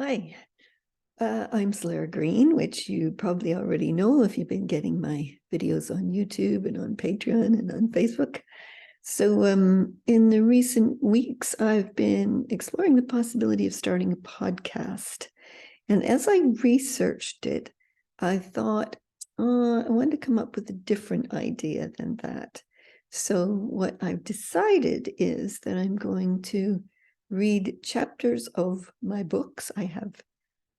Hi, I'm Solara Green, which you probably already know if you've been getting my videos on YouTube and on Patreon and on Facebook. So in the recent weeks, I've been exploring the possibility of starting a podcast. And as I researched it, I thought, I wanted to come up with a different idea than that. So what I've decided is that I'm going to read chapters of my books. I have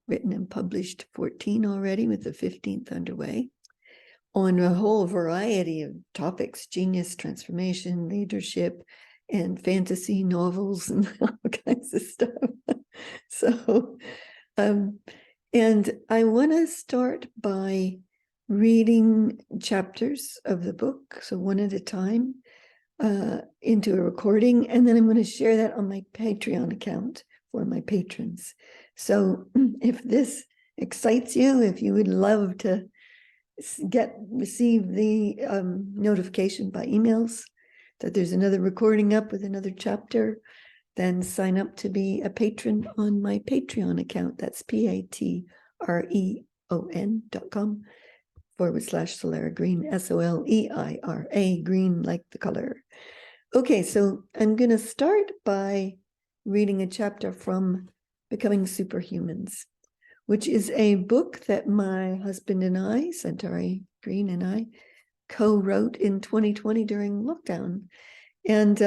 written and published 14 already, with the 15th underway, on a whole variety of topics: genius, transformation, leadership, and fantasy novels, and all kinds of stuff. So, and I want to start by reading chapters of the book, so one at a time, into a recording, and then I'm going to share that on my Patreon account for my patrons. So if this excites you, if you would love to receive the notification by emails that there's another recording up with another chapter, then sign up to be a patron on my Patreon account. That's patreon.com/Solara Green, SOLEIRA, green like the color. Okay, so I'm going to start by reading a chapter from Becoming Superhumans, which is a book that my husband and I, Centauri Green and I, co-wrote in 2020 during lockdown. And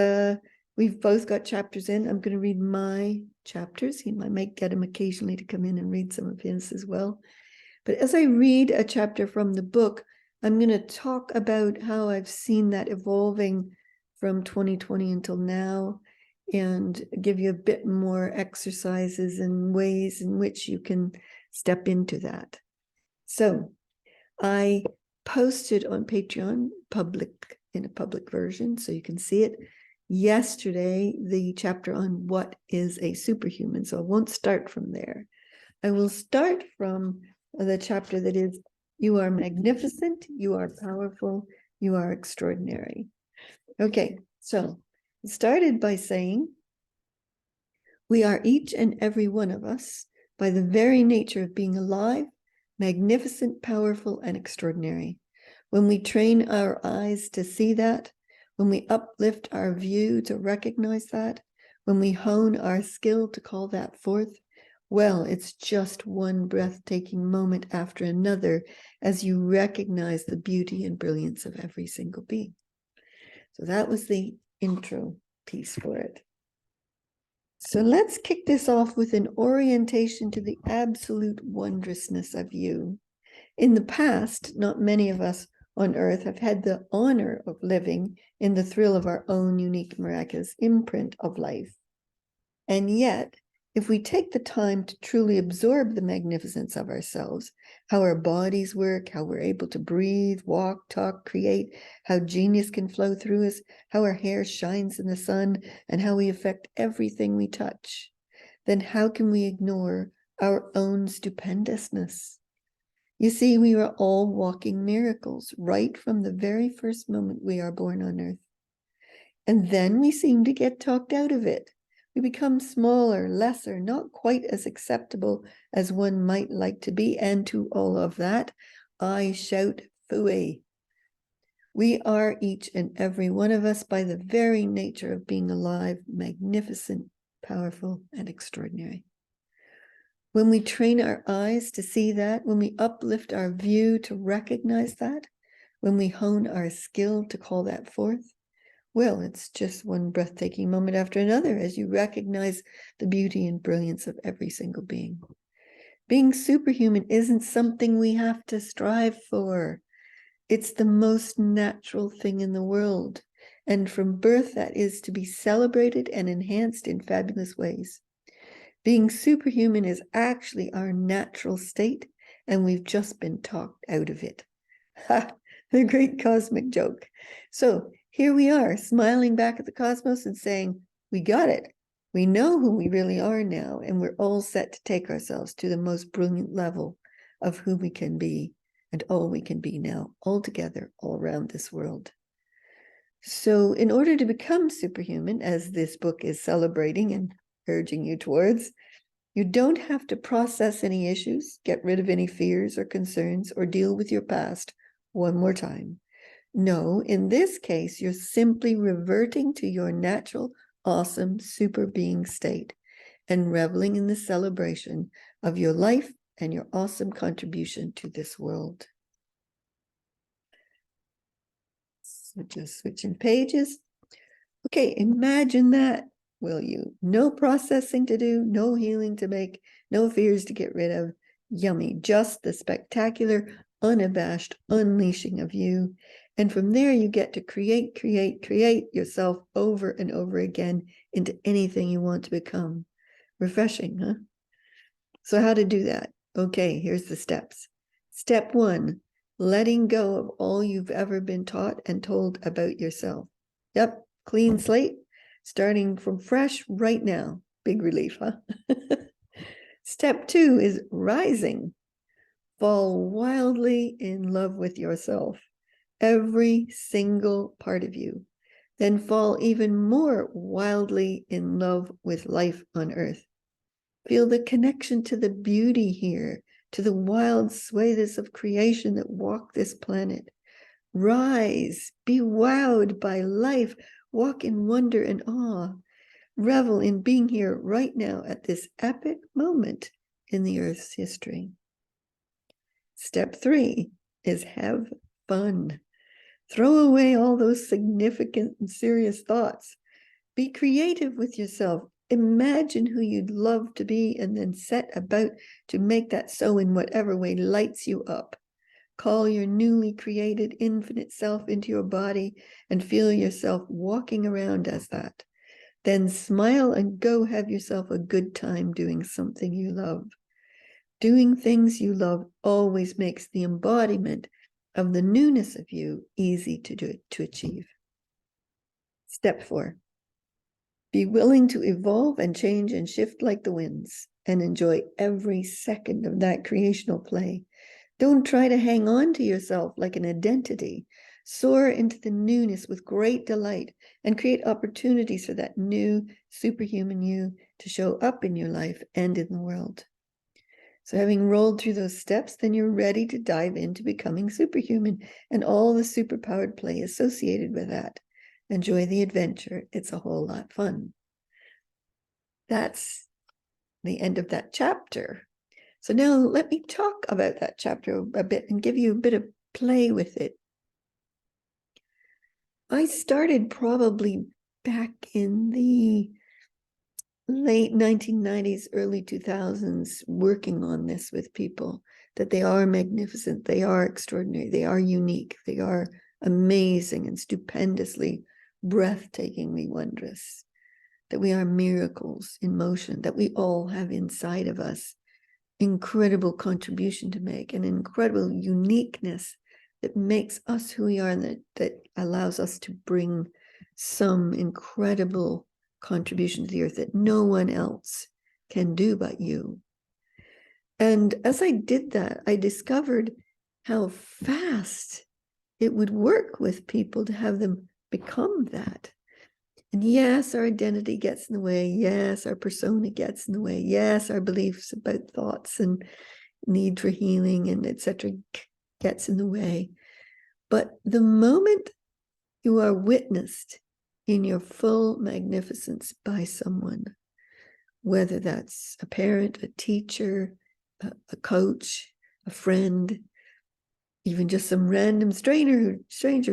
we've both got chapters in. I'm going to read my chapters. I might get him occasionally to come in and read some of his as well. But as I read a chapter from the book, I'm going to talk about how I've seen that evolving from 2020 until now, and give you a bit more exercises and ways in which you can step into that. So I posted on Patreon in a public version, so you can see it, yesterday, the chapter on what is a superhuman. So I won't start from there. I will start from the chapter that is, you are magnificent, you are powerful, you are extraordinary. Okay, so it started by saying, we are each and every one of us, by the very nature of being alive, magnificent, powerful, and extraordinary. When we train our eyes to see that, when we uplift our view to recognize that, when we hone our skill to call that forth, well, it's just one breathtaking moment after another as you recognize the beauty and brilliance of every single being. So that was the intro piece for it. So let's kick this off with an orientation to the absolute wondrousness of you. In the past, not many of us on Earth have had the honor of living in the thrill of our own unique, miraculous imprint of life. And yet, if we take the time to truly absorb the magnificence of ourselves, how our bodies work, how we're able to breathe, walk, talk, create, how genius can flow through us, how our hair shines in the sun, and how we affect everything we touch, then how can we ignore our own stupendousness? You see, we are all walking miracles right from the very first moment we are born on Earth. And then we seem to get talked out of it. We become smaller, lesser, not quite as acceptable as one might like to be. And to all of that, I shout phooey. We are, each and every one of us, by the very nature of being alive, magnificent, powerful, and extraordinary. When we train our eyes to see that, when we uplift our view to recognize that, when we hone our skill to call that forth, well, it's just one breathtaking moment after another as you recognize the beauty and brilliance of every single being. Being superhuman isn't something we have to strive for. It's the most natural thing in the world. And from birth, that is to be celebrated and enhanced in fabulous ways. Being superhuman is actually our natural state, and we've just been talked out of it. Ha! The great cosmic joke. So here we are, smiling back at the cosmos and saying, we got it. We know who we really are now, and we're all set to take ourselves to the most brilliant level of who we can be and all we can be now, all together, all around this world. So in order to become superhuman, as this book is celebrating and urging you towards, You don't have to process any issues, get rid of any fears or concerns, or deal with your past one more time. No, in this case, you're simply reverting to your natural, awesome, super being state and reveling in the celebration of your life and your awesome contribution to this world. So just switching pages. Okay, imagine that, will you? No processing to do, no healing to make, no fears to get rid of. Yummy, just the spectacular, unabashed unleashing of you. And from there, you get to create yourself over and over again into anything you want to become. Refreshing, huh? So how to do that? Okay, here's the steps. Step 1, letting go of all you've ever been taught and told about yourself. Yep, clean slate, starting from fresh right now. Big relief, huh? Step 2 is rising. Fall wildly in love with yourself, every single part of you. Then fall even more wildly in love with life on earth. Feel the connection to the beauty here, to the wild swathes of creation that walk this planet. Rise, be wowed by life, walk in wonder and awe. Revel in being here right now at this epic moment in the Earth's history. Step 3 is have fun. Throw away all those significant and serious thoughts. Be creative with yourself. Imagine who you'd love to be and then set about to make that so in whatever way lights you up. Call your newly created infinite self into your body and feel yourself walking around as that. Then smile and go have yourself a good time doing something you love. Doing things you love always makes the embodiment of the newness of you easy to achieve. Step 4. Be willing to evolve and change and shift like the winds and enjoy every second of that creational play. Don't try to hang on to yourself like an identity. Soar into the newness with great delight and create opportunities for that new superhuman you to show up in your life and in the world. So having rolled through those steps, then you're ready to dive into becoming superhuman and all the superpowered play associated with that. Enjoy the adventure. It's a whole lot fun. That's the end of that chapter. So now let me talk about that chapter a bit and give you a bit of play with it. I started probably back in the late 1990s, early 2000s, working on this with people, that they are magnificent, they are extraordinary, they are unique, they are amazing and stupendously, breathtakingly wondrous, that we are miracles in motion, that we all have inside of us incredible contribution to make, an incredible uniqueness that makes us who we are, and that allows us to bring some incredible contribution to the earth that no one else can do but you. And as I did that, I discovered how fast it would work with people to have them become that. And yes, our identity gets in the way. Yes, our persona gets in the way. Yes, our beliefs about thoughts and need for healing and etc. gets in the way. But the moment you are witnessed in your full magnificence by someone, whether that's a parent, a teacher, a coach, a friend, even just some random stranger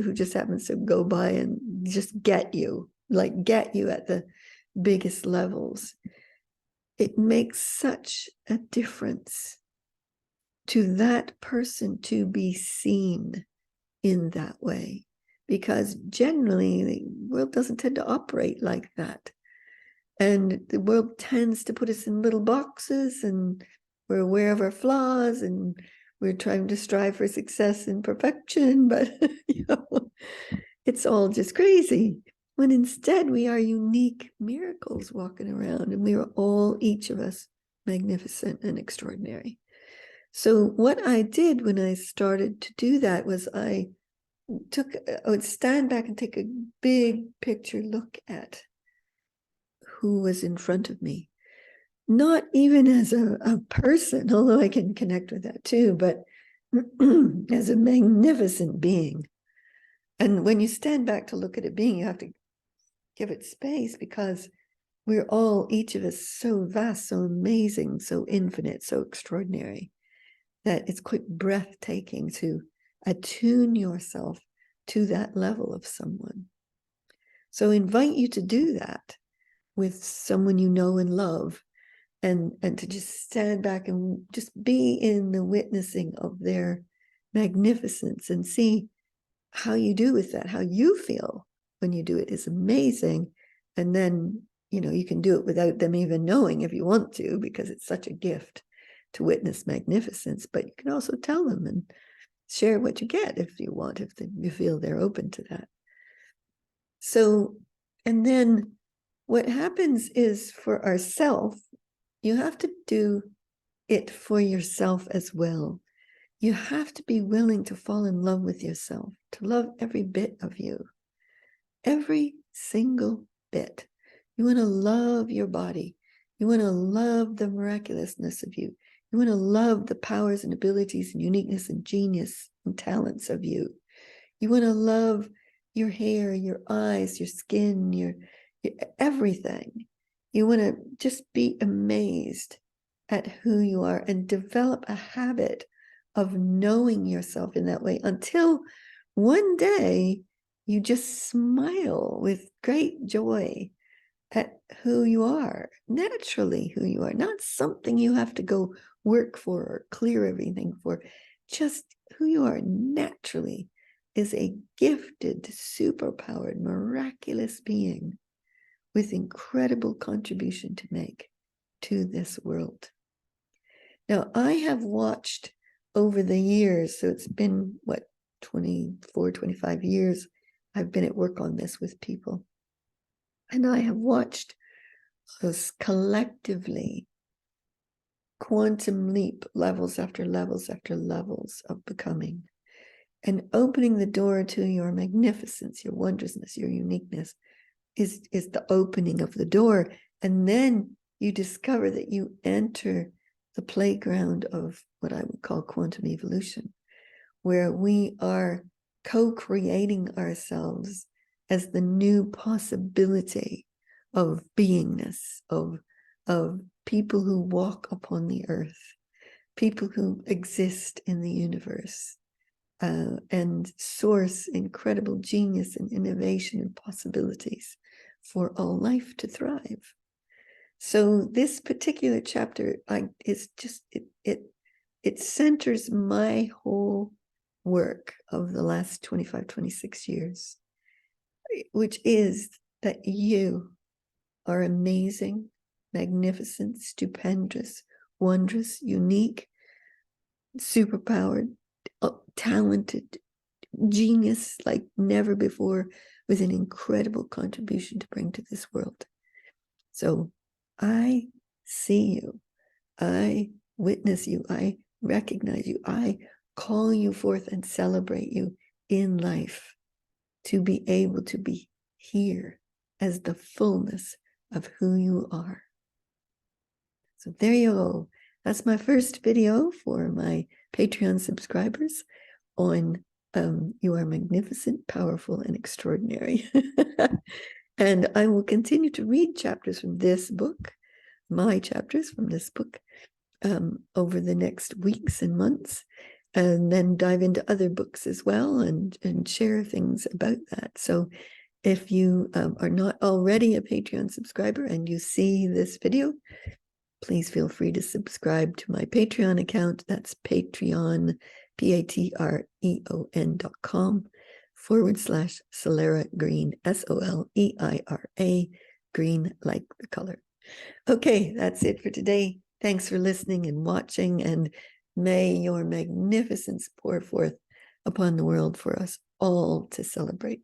who just happens to go by and just get you at the biggest levels, it makes such a difference to that person to be seen in that way, because generally the world doesn't tend to operate like that. And the world tends to put us in little boxes, and we're aware of our flaws, and we're trying to strive for success and perfection, but it's all just crazy. When instead we are unique miracles walking around, and we are all, each of us, magnificent and extraordinary. So what I did when I started to do that was I would stand back and take a big picture look at who was in front of me. not even as a person, although I can connect with that too, but as a magnificent being. And when you stand back to look at a being, you have to give it space, because we're all, each of us, so vast, so amazing, so infinite, so extraordinary, that it's quite breathtaking to attune yourself to that level of someone. So I invite you to do that with someone you know and love, and to just stand back and just be in the witnessing of their magnificence and see how you do with that. How you feel when you do it is amazing. And then, you know, you can do it without them even knowing if you want to, because it's such a gift to witness magnificence. But you can also tell them and share what you get if you want, if you feel they're open to that. So, and then what happens is, for ourselves, you have to do it for yourself as well. You have to be willing to fall in love with yourself, to love every bit of you, every single bit. You want to love your body. You want to love the miraculousness of you. You want to love the powers and abilities and uniqueness and genius and talents of you. You want to love your hair, your eyes, your skin, your everything. You want to just be amazed at who you are and develop a habit of knowing yourself in that way, until one day you just smile with great joy at who you are, naturally who you are, not something you have to go work for or clear everything for. Just who you are naturally is a gifted, superpowered, miraculous being with incredible contribution to make to this world. Now, I have watched over the years, so it's been, what, 24, 25 years, I've been at work on this with people. And I have watched us collectively quantum leap levels after levels after levels of becoming, and opening the door to your magnificence, your wondrousness, your uniqueness is the opening of the door. And then you discover that you enter the playground of what I would call quantum evolution, where we are co-creating ourselves as the new possibility of beingness, of people who walk upon the earth, people who exist in the universe, and source incredible genius and innovation and possibilities for all life to thrive. So this particular chapter is just, it centers my whole work of the last 25, 26 years, which is that you are amazing, magnificent, stupendous, wondrous, unique, superpowered, talented, genius like never before, with an incredible contribution to bring to this world. So I see you, I witness you, I recognize you, I call you forth and celebrate you in life to be able to be here as the fullness of who you are. So there you go. That's my first video for my Patreon subscribers on You Are Magnificent, Powerful, and Extraordinary. And I will continue to read chapters from this book, my chapters from this book, over the next weeks and months, and then dive into other books as well, and share things about that. So if you are not already a Patreon subscriber and you see this video, please feel free to subscribe to my Patreon account. That's Patreon, patreon.com/Soleira Green, SOLEIRA, green like the color. Okay, that's it for today. Thanks for listening and watching, and may your magnificence pour forth upon the world for us all to celebrate.